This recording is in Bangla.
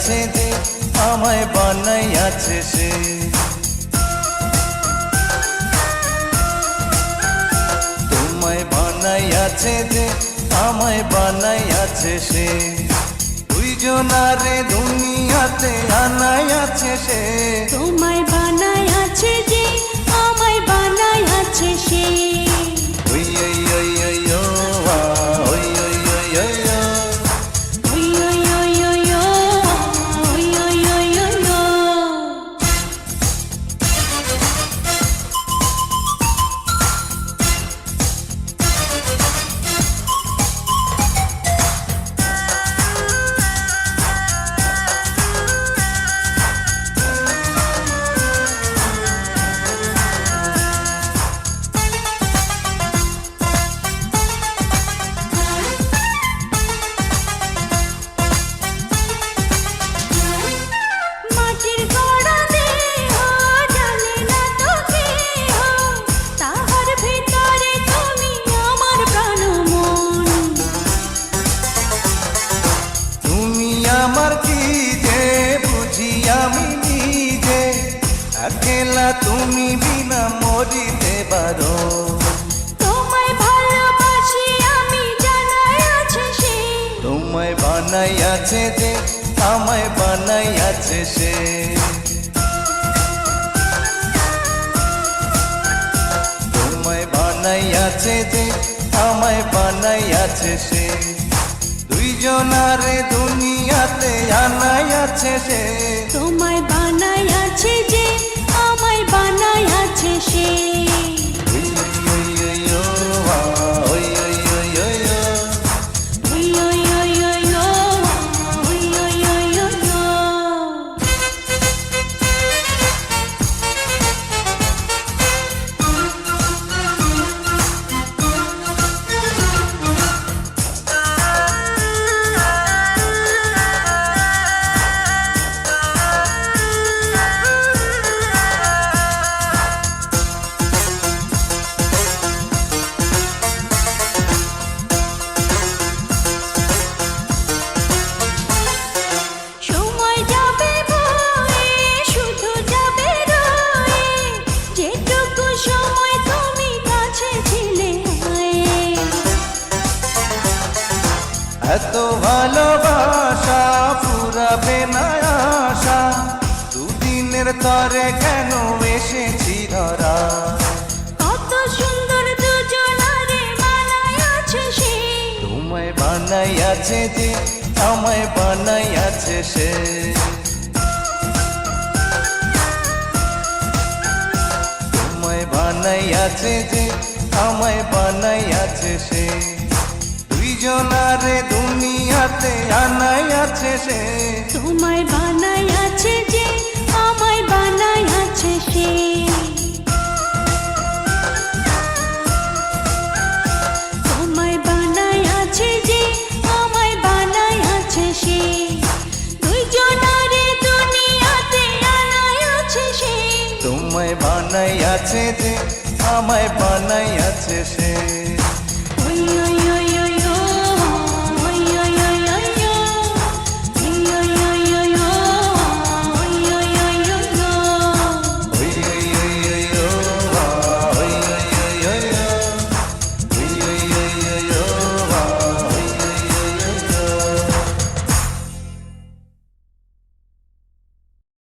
আছে যে আমায় বানাইয়াছে সে। তোমায় বানাইয়াছে যে আমায় বানাইয়াছে সে। দুইজনারে দুনিয়াতে আনাইয়াছে সে। তোমায় বানাইয়াছে যে আমায় বানাইয়াছে সে। ওই ওই ওই ওই ও আ, ওই ওই ওই ওই ও। ওই ওই ওই ওই ও, ওই ওই ওই ওই ও। মাটির গড়া দেহ জানে না তো কেহ, তাহার ভিতরে তুমি আমার প্রাণ মন। তুমি আমার কি যে বুঝি আমি নিজে, একলা তুমি বিনা মরিতে পারো। তোমায় ভালোবাসি আমি জানাই আছে সে। তোমায় বানাইয়াছে যে আমায় বানাইয়াছে সে। তোমায় বানাইয়াছে যে আমায় বানাইয়াছে সে। দুইজনারে দুনিয়াতে আনাইয়াছে সে। তোমায় বানাইয়াছে যে আমায় বানাইয়াছে সে। ওই ওই ওই ও আ, ওই ওই ওই ওই ও। ওই ওই ওই ওই ও, ওই ওই ওই ওই ও। সময় যাবে বয়ে শুধু যাবে রয়ে, যেটুকু সময় তুমি কাছে ছিলে হয়ে। এত ভালোবাসা ফুরাবে না আশা, দুদিনের তরে কেন এসেছি ধরা। কত সুন্দর দুজনারে বানাইয়াছে সে। তোমায় বানাইয়াছে যে আমায় বানাইয়াছে সে। তোমায় বানাইয়াছে যে আমায় বানাইয়াছে সে। দুইজনারে দুনিয়াতে আনাইয়াছে সে। তোমায় বানাইয়াছে যে আমায় বানাইয়াছে সে। তোমায় বানাইয়াছে যে আমায় বানাইয়াছে সে। দুইজনারে দুনিয়াতে আনাইয়াছে সে। তোমায় বানাইয়াছে যে আমায় বানাইয়াছে সে।